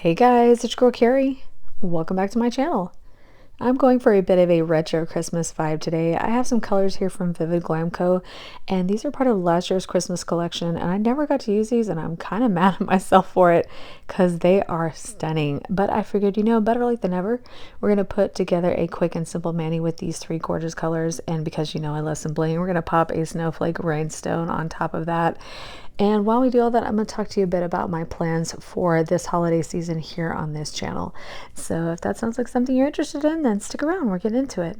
Hey guys, it's your girl Carrie. Welcome back to my channel. I'm going for a bit of a retro Christmas vibe today. I have some colors here from Vivid Glam Co, and these are part of last year's Christmas collection, and I never got to use these, and I'm kind of mad at myself for it because they are stunning. But I figured, better late than never. We're going to put together a quick and simple mani with these three gorgeous colors, and because I love some bling, we're going to pop a snowflake rhinestone on top of that. And while we do all that, I'm going to talk to you a bit about my plans for this holiday season here on this channel. So if that sounds like something you're interested in, then stick around. We're getting into it.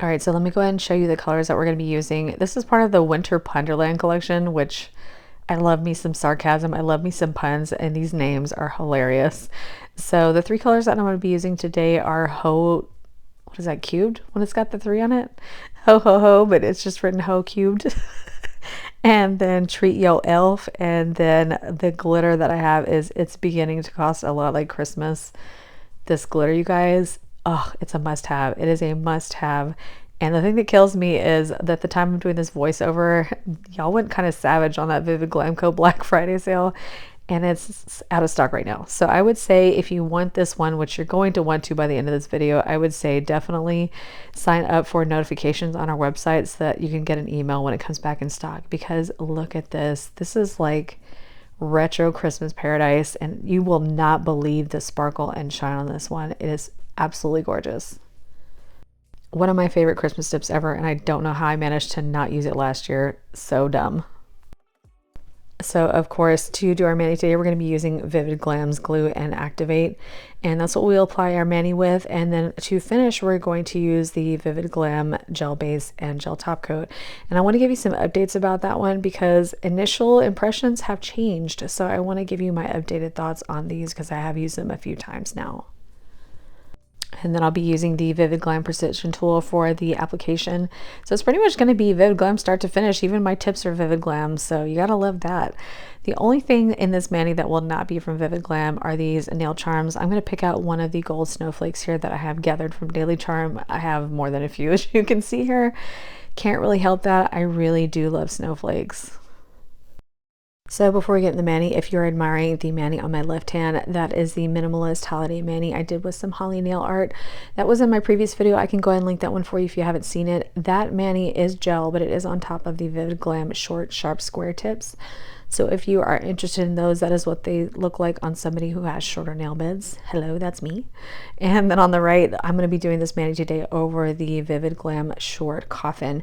All right, so let me go ahead and show you the colors that we're going to be using. This is part of the Winter Punderland collection, which I love me some sarcasm. I love me some puns, and these names are hilarious. So the three colors that I'm going to be using today are what is that, cubed? When it's got the three on it? Ho ho ho, but it's just written ho cubed. And then Treat Yo Elf, and then the glitter that I have is It's Beginning to Cost a Lot Like Christmas. This glitter, you guys, oh, it's a must-have. It is a must-have. And the thing that kills me is that the time I'm doing this voiceover, y'all went kind of savage on that Vivid Glam Co Black Friday sale, and it's out of stock right now. So I would say if you want this one, which you're going to want to by the end of this video, I would say definitely sign up for notifications on our website so that you can get an email when it comes back in stock, because look at this. This is like retro Christmas paradise, and you will not believe the sparkle and shine on this one. It is absolutely gorgeous. One of my favorite Christmas tips ever, and I don't know how I managed to not use it last year. So dumb. So of course, to do our mani today, we're going to be using Vivid Glam's Glue and Activate, and that's what we'll apply our mani with. And then to finish, we're going to use the Vivid Glam Gel Base and Gel Top Coat. And I want to give you some updates about that one because initial impressions have changed. So I want to give you my updated thoughts on these because I have used them a few times now. And then I'll be using the Vivid Glam Precision Tool for the application. So it's pretty much going to be Vivid Glam start to finish. Even my tips are Vivid Glam, so you gotta love that. The only thing in this mani that will not be from Vivid Glam are these nail charms. I'm going to pick out one of the gold snowflakes here that I have gathered from Daily Charm. I have more than a few, as you can see here. Can't really help that. I really do love snowflakes. So before we get in the mani, if you're admiring the mani on my left hand, that is the minimalist holiday mani I did with some holly nail art. That was in my previous video. I can go ahead and link that one for you if you haven't seen it. That mani is gel, but it is on top of the Vivid Glam short, sharp square tips. So if you are interested in those, that is what they look like on somebody who has shorter nail beds. Hello, that's me. And then on the right, I'm going to be doing this mani today over the Vivid Glam short Coffin.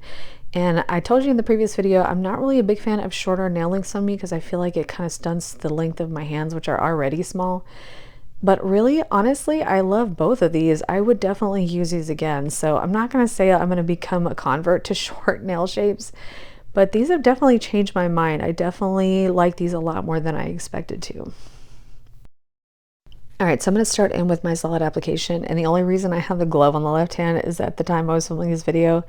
And I told you in the previous video, I'm not really a big fan of shorter nail lengths on me because I feel like it kind of stunts the length of my hands, which are already small. But really, honestly, I love both of these. I would definitely use these again. So I'm not going to say I'm going to become a convert to short nail shapes, but these have definitely changed my mind. I definitely like these a lot more than I expected to. All right, so I'm going to start in with my solid application, and the only reason I have the glove on the left hand is at the time I was filming this video,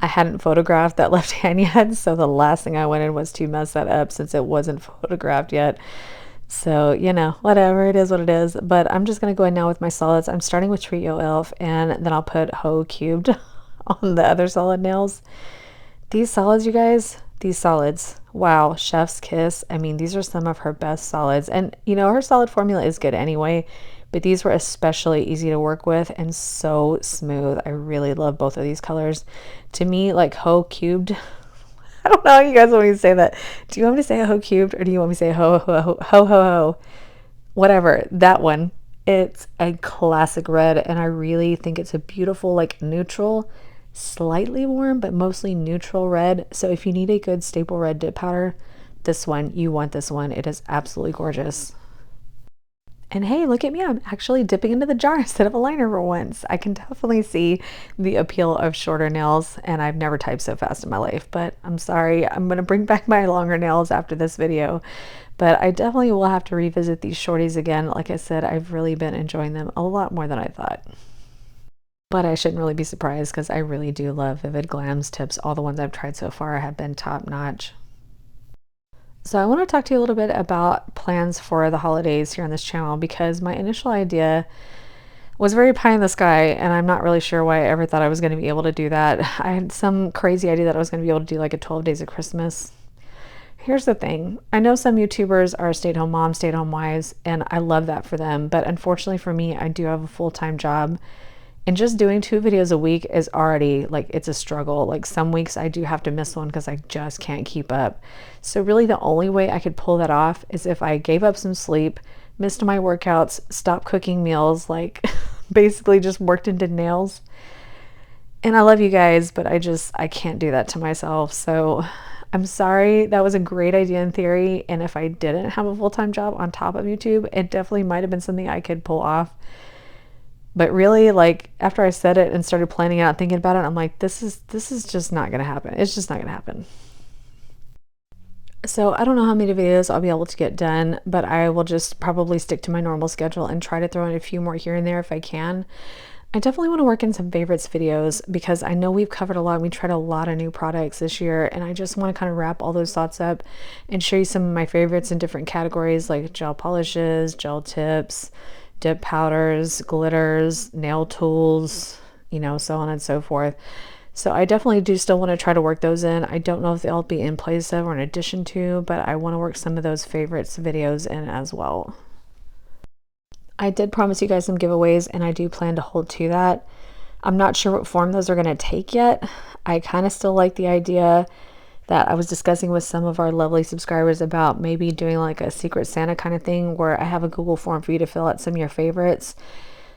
I hadn't photographed that left hand yet, so the last thing I wanted was to mess that up since it wasn't photographed yet. So, whatever, it is what it is. But I'm just going to go in now with my solids. I'm starting with Treat Yo Elf, and then I'll put Ho Cubed on the other solid nails. These solids, you guys, these solids, wow, chef's kiss. I mean, these are some of her best solids, and her solid formula is good anyway, but these were especially easy to work with and so smooth. I really love both of these colors. To me, like Ho Cubed, I don't know how you guys want me to say that. Do you want me to say Ho Cubed, or do you want me to say ho ho ho ho ho ho? Whatever, that one, it's a classic red, and I really think it's a beautiful, like neutral, slightly warm but mostly neutral red. So if you need a good staple red dip powder, you want this one. It is absolutely gorgeous. And hey, look at me, I'm actually dipping into the jar instead of a liner for once. I can definitely see the appeal of shorter nails, and I've never typed so fast in my life, but I'm sorry, I'm gonna bring back my longer nails after this video. But I definitely will have to revisit these shorties again. Like I said, I've really been enjoying them a lot more than I thought. But I shouldn't really be surprised because I really do love Vivid Glam's tips. All the ones I've tried so far have been top notch. So I want to talk to you a little bit about plans for the holidays here on this channel, because my initial idea was very pie in the sky, and I'm not really sure why I ever thought I was going to be able to do that. I had some crazy idea that I was going to be able to do like a 12 days of Christmas. Here's the thing. I know some YouTubers are stay-at-home moms, stay-at-home wives, and I love that for them. But unfortunately for me, I do have a full-time job. And just doing 2 videos a week is already like, it's a struggle. Like some weeks I do have to miss one because I just can't keep up. So really the only way I could pull that off is if I gave up some sleep, missed my workouts, stopped cooking meals, like basically just worked and did nails. And I love you guys, but I can't do that to myself. So I'm sorry. That was a great idea in theory. And if I didn't have a full-time job on top of YouTube, it definitely might have been something I could pull off. But really, like after I said it and started planning out, thinking about it, I'm like, this is just not going to happen. It's just not going to happen. So I don't know how many videos I'll be able to get done, but I will just probably stick to my normal schedule and try to throw in a few more here and there if I can. I definitely want to work in some favorites videos because I know we've covered a lot. We tried a lot of new products this year, and I just want to kind of wrap all those thoughts up and show you some of my favorites in different categories like gel polishes, gel tips, dip powders, glitters, nail tools, you know, so on and so forth. So I definitely do still want to try to work those in. I don't know if they'll be in place of or in addition to, but I want to work some of those favorites videos in as well. I did promise you guys some giveaways, and I do plan to hold to that. I'm not sure what form those are going to take yet. I kind of still like the idea that I was discussing with some of our lovely subscribers about maybe doing like a Secret Santa kind of thing where I have a Google form for you to fill out some of your favorites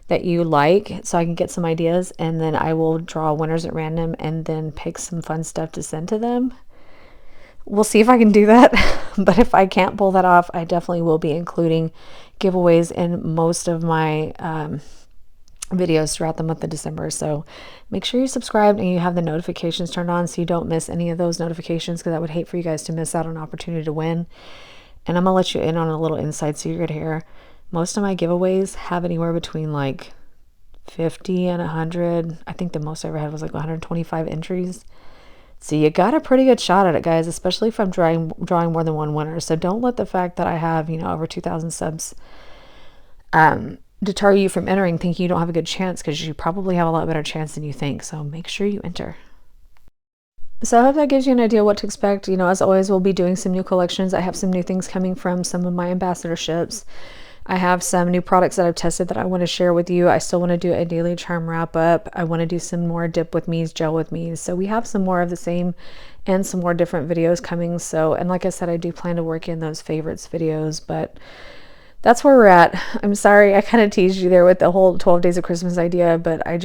that you like so I can get some ideas, and then I will draw winners at random and then pick some fun stuff to send to them. We'll see if I can do that. But if I can't pull that off, I definitely will be including giveaways in most of my videos throughout the month of December. So make sure you subscribe and you have the notifications turned on so you don't miss any of those notifications, because I would hate for you guys to miss out on an opportunity to win. And I'm gonna let you in on a little inside secret here. Most of my giveaways have anywhere between like 50 and 100. I think the most I ever had was like 125 entries. So you got a pretty good shot at it, guys, especially if I'm drawing more than one winner. So don't let the fact that I have, you know, over 2,000 subs deter you from entering thinking you don't have a good chance, because you probably have a lot better chance than you think. So make sure you enter. So I hope that gives you an idea what to expect. You know, as always, we'll be doing some new collections. I have some new things coming from some of my ambassadorships. I have some new products that I've tested that I want to share with you. I still want to do a daily charm wrap up. I want to do some more dip with me's, gel with me's. So we have some more of the same and some more different videos coming. So, and like I said, I do plan to work in those favorites videos, but that's where we're at. I'm sorry, I kind of teased you there with the whole 12 days of Christmas idea, but I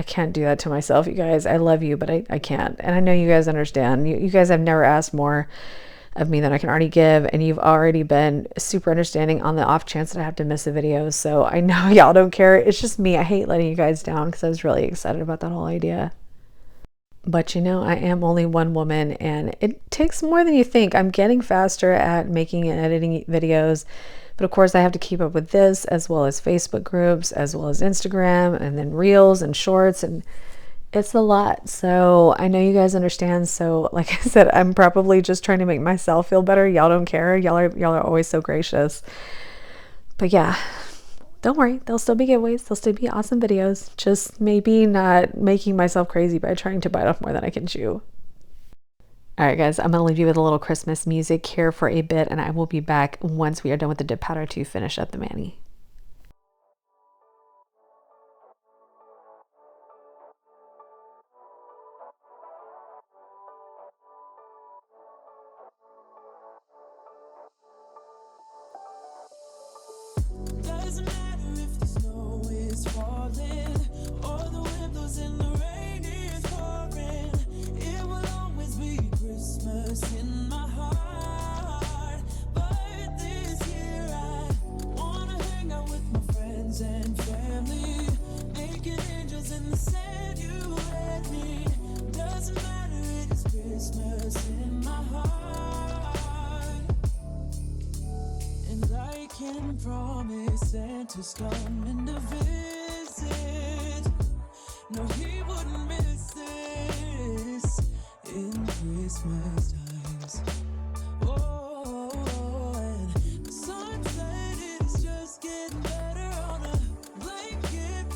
can't do that to myself, you guys. I love you, but I can't. And I know you guys understand. You guys have never asked more of me than I can already give, and you've already been super understanding on the off chance that I have to miss a video. So I know y'all don't care. It's just me. I hate letting you guys down because I was really excited about that whole idea. But you know, I am only one woman, and it takes more than you think. I'm getting faster at making and editing videos, but of course I have to keep up with this, as well as Facebook groups, as well as Instagram, and then reels and shorts, and it's a lot. So I know you guys understand. So like I said, I'm probably just trying to make myself feel better. Y'all don't care. Y'all are always so gracious. But yeah, don't worry. There'll still be giveaways. There'll still be awesome videos. Just maybe not making myself crazy by trying to bite off more than I can chew. All right, guys, I'm going to leave you with a little Christmas music here for a bit, and I will be back once we are done with the dip powder to finish up the mani. Doesn't matter if the snow is falling or the wind blows and the rain is pouring. It will always be Christmas in my heart. But this year I wanna hang out with my friends and family, naked angels in the sand, you and me. Doesn't matter, it is Christmas in my heart. And I can promise Santa's coming to visit. No, he wouldn't miss this in Christmas times. Oh, and the sunset is just getting better on a blanket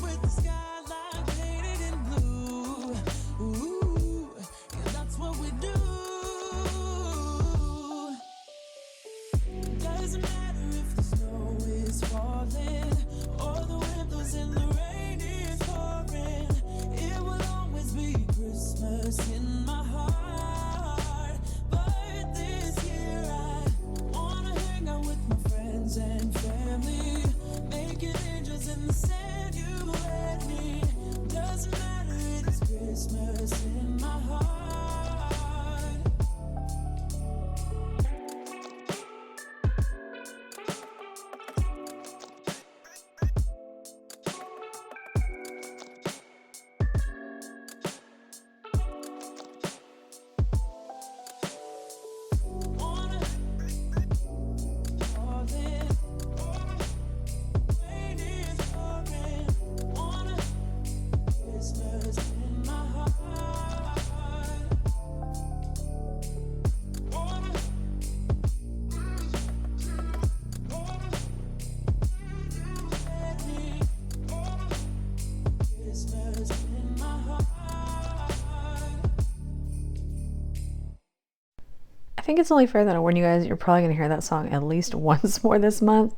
I think it's only fair that I warn you guys, you're probably going to hear that song at least once more this month.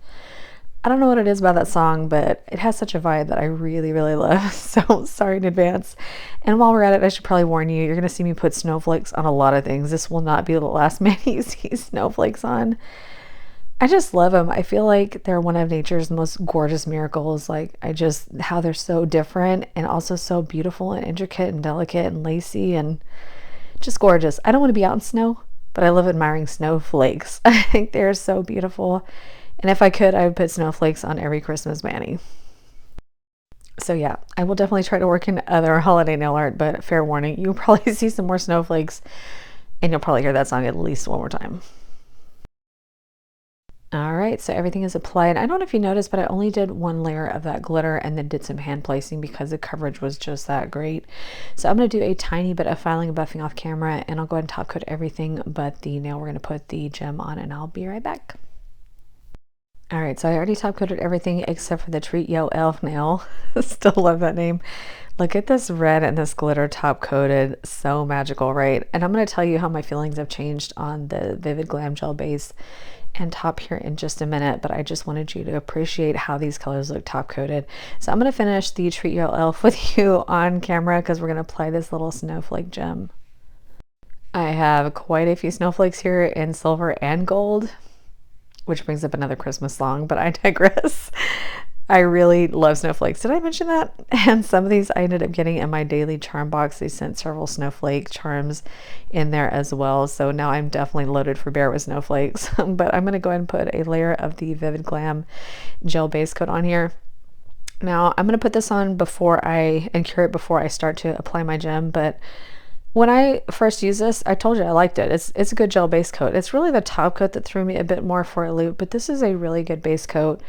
I don't know what it is about that song, but it has such a vibe that I really, really love. So sorry in advance. And while we're at it, I should probably warn you, you're going to see me put snowflakes on a lot of things. This will not be the last man you see snowflakes on. I just love them. I feel like they're one of nature's most gorgeous miracles. Like, how they're so different and also so beautiful and intricate and delicate and lacy and just gorgeous. I don't want to be out in snow, but I love admiring snowflakes. I think they're so beautiful. And if I could, I would put snowflakes on every Christmas mani. So yeah, I will definitely try to work in other holiday nail art, but fair warning, you'll probably see some more snowflakes and you'll probably hear that song at least one more time. All right, so everything is applied. I don't know if you noticed, but I only did one layer of that glitter and then did some hand placing because the coverage was just that great. So I'm going to do a tiny bit of filing and buffing off camera, and I'll go ahead and top coat everything but the nail we're going to put the gem on, and I'll be right back. All right, so I already top coated everything except for the Treat Yo Elf nail. Still love that name. Look at this red and this glitter top coated. So magical, right? And I'm going to tell you how my feelings have changed on the Vivid Glam Gel base and top here in just a minute, but I just wanted you to appreciate how these colors look top coated. So I'm going to finish the Treat Yo Elf with you on camera because we're going to apply this little snowflake gem. I have quite a few snowflakes here in silver and gold, which brings up another Christmas song, but I digress. I really love snowflakes. Did I mention that? And some of these I ended up getting in my daily charm box. They sent several snowflake charms in there as well. So now I'm definitely loaded for bear with snowflakes. But I'm going to go ahead and put a layer of the Vivid Glam gel base coat on here. Now I'm going to put this on and cure it before I start to apply my gem. But when I first used this, I told you I liked it. It's a good gel base coat. It's really the top coat that threw me a bit more for a loop, but this is a really good base coat.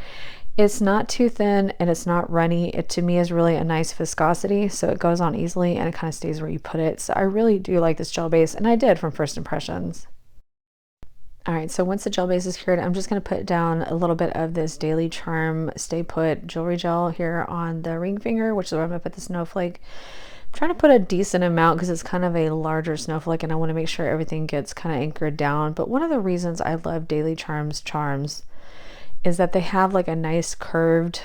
It's not too thin and it's not runny. It to me is really a nice viscosity, so it goes on easily and it kind of stays where you put it. So I really do like this gel base, and I did from first impressions. All right, so once the gel base is cured, I'm just going to put down a little bit of this Daily Charm Stay Put jewelry gel here on the ring finger, which is where I'm going to put the snowflake. I'm trying to put a decent amount because it's kind of a larger snowflake and I want to make sure everything gets kind of anchored down. But one of the reasons I love Daily Charms charms is that they have like a nice curved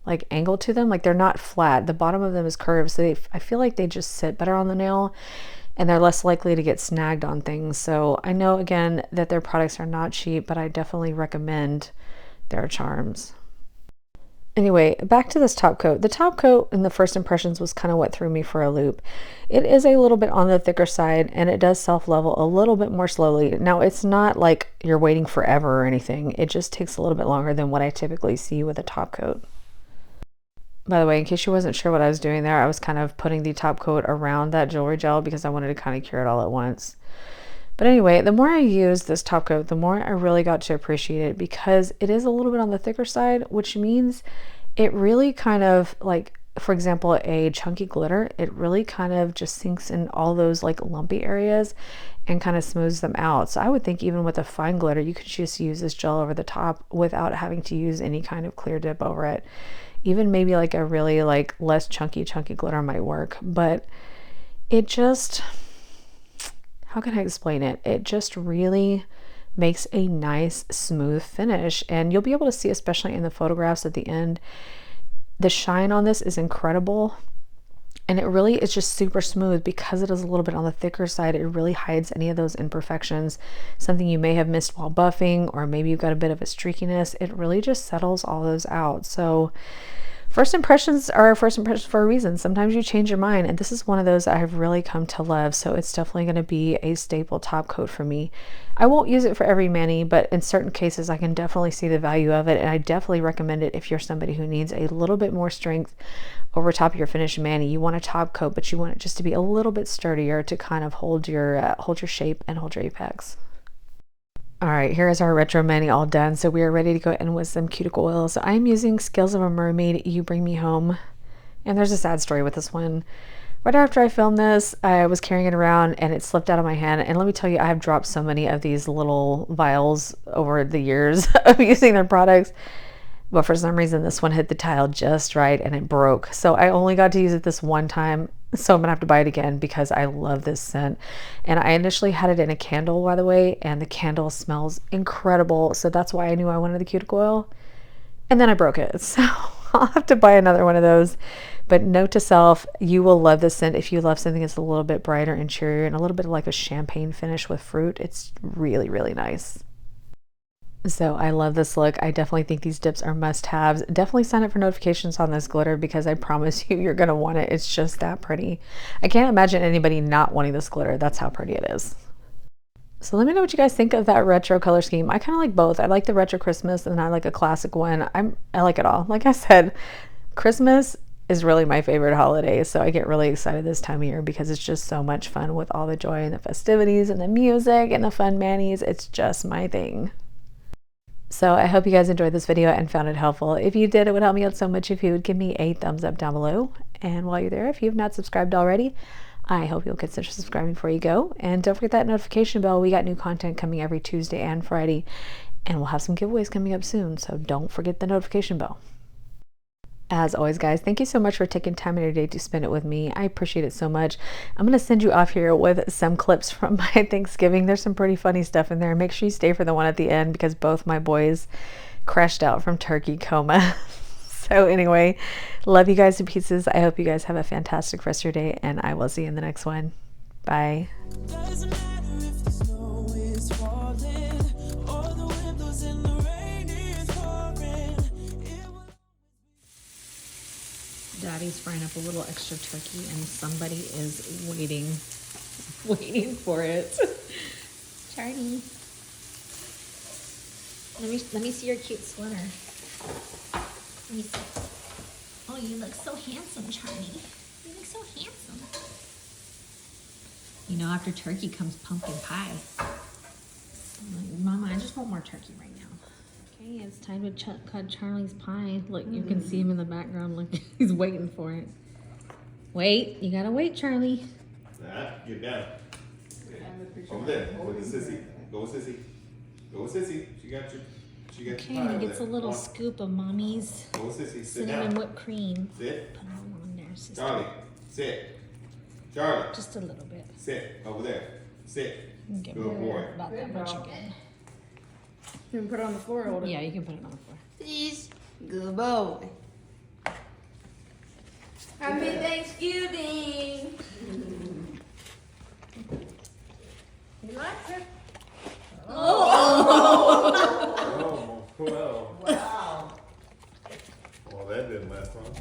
like angle to them. Like they're not flat. The bottom of them is curved, so I feel like they just sit better on the nail and they're less likely to get snagged on things. So I know again that their products are not cheap, but I definitely recommend their charms. Anyway, back to this top coat. The top coat in the first impressions was kind of what threw me for a loop. It is a little bit on the thicker side and it does self-level a little bit more slowly. Now, it's not like you're waiting forever or anything. It just takes a little bit longer than what I typically see with a top coat. By the way, in case you wasn't sure what I was doing there, I was kind of putting the top coat around that jewelry gel because I wanted to kind of cure it all at once. But anyway, the more I used this top coat, the more I really got to appreciate it because it is a little bit on the thicker side, which means it really kind of like, for example, a chunky glitter, it really kind of just sinks in all those like lumpy areas and kind of smooths them out. So I would think even with a fine glitter, you could just use this gel over the top without having to use any kind of clear dip over it. Even maybe like a really like less chunky glitter might work, but it just, how can I explain it? It just really makes a nice smooth finish, and you'll be able to see, especially in the photographs at the end, the shine on this is incredible, and it really is just super smooth because it is a little bit on the thicker side. It really hides any of those imperfections, something you may have missed while buffing, or maybe you've got a bit of a streakiness. It really just settles all those out. So first impressions are first impressions for a reason. Sometimes you change your mind, and this is one of those that I've really come to love. So it's definitely going to be a staple top coat for me. I won't use it for every mani, but in certain cases I can definitely see the value of it, and I definitely recommend it if you're somebody who needs a little bit more strength over top of your finished mani. You want a top coat, but you want it just to be a little bit sturdier to kind of hold your shape and hold your apex. All right, here is our retro mani all done. So we are ready to go in with some cuticle oil. So I'm using Scales of a Mermaid, You Bring Me Home. And there's a sad story with this one. Right after I filmed this, I was carrying it around and it slipped out of my hand. And let me tell you, I have dropped so many of these little vials over the years of using their products. But for some reason, this one hit the tile just right and it broke. So I only got to use it this one time. So I'm gonna have to buy it again because I love this scent. And I initially had it in a candle, by the way, and the candle smells incredible. So that's why I knew I wanted the cuticle oil. And then I broke it. So I'll have to buy another one of those. But note to self, you will love this scent if you love something that's a little bit brighter and cheerier and a little bit like a champagne finish with fruit. It's really, really nice. So I love this look. I definitely think these dips are must-haves. Definitely sign up for notifications on this glitter because I promise you, you're going to want it. It's just that pretty. I can't imagine anybody not wanting this glitter. That's how pretty it is. So let me know what you guys think of that retro color scheme. I kind of like both. I like the retro Christmas and I like a classic one. I like it all. Like I said, Christmas is really my favorite holiday. So I get really excited this time of year because it's just so much fun with all the joy and the festivities and the music and the fun manis. It's just my thing. So I hope you guys enjoyed this video and found it helpful. If you did, it would help me out so much if you would give me a thumbs up down below. And while you're there, if you've not subscribed already, I hope you'll consider subscribing before you go. And don't forget that notification bell. We got new content coming every Tuesday and Friday. And we'll have some giveaways coming up soon. So don't forget the notification bell. As always, guys, thank you so much for taking time in your day to spend it with me. I appreciate it so much. I'm going to send you off here with some clips from my Thanksgiving. There's some pretty funny stuff in there. Make sure you stay for the one at the end because both my boys crashed out from turkey coma. So anyway, love you guys to pieces. I hope you guys have a fantastic rest of your day, and I will see you in the next one. Bye. Doesn't matter if the snow is falling or the wind blows and the rain is pouring. Daddy's frying up a little extra turkey and somebody is waiting for it. Charlie. Let me see your cute sweater. Let me see. Oh, you look so handsome, Charlie. You look so handsome. You know, after turkey comes pumpkin pie. Mama, I just want more turkey right now. Okay, it's time to cut Charlie's pie. Look, you can see him in the background. Look, he's waiting for it. Wait, you gotta wait, Charlie. Nah, get down. Over there, with the sissy. Go with sissy. Go with sissy. She got your Okay, pie and over he gets a there. little Come on. scoop of Mommy's Go with sissy. Sit cinnamon down. whipped cream. Sit. Put it all on there, sister. Charlie, sit. Charlie, Just a little bit. sit. Over there. Sit. Get Good rid of boy. about that much again. You can put it on the floor, hold it. Yeah, you can put it on the floor. Please. Good boy. Happy Thanksgiving. You like it? Oh, well. Wow. Well, that didn't last long.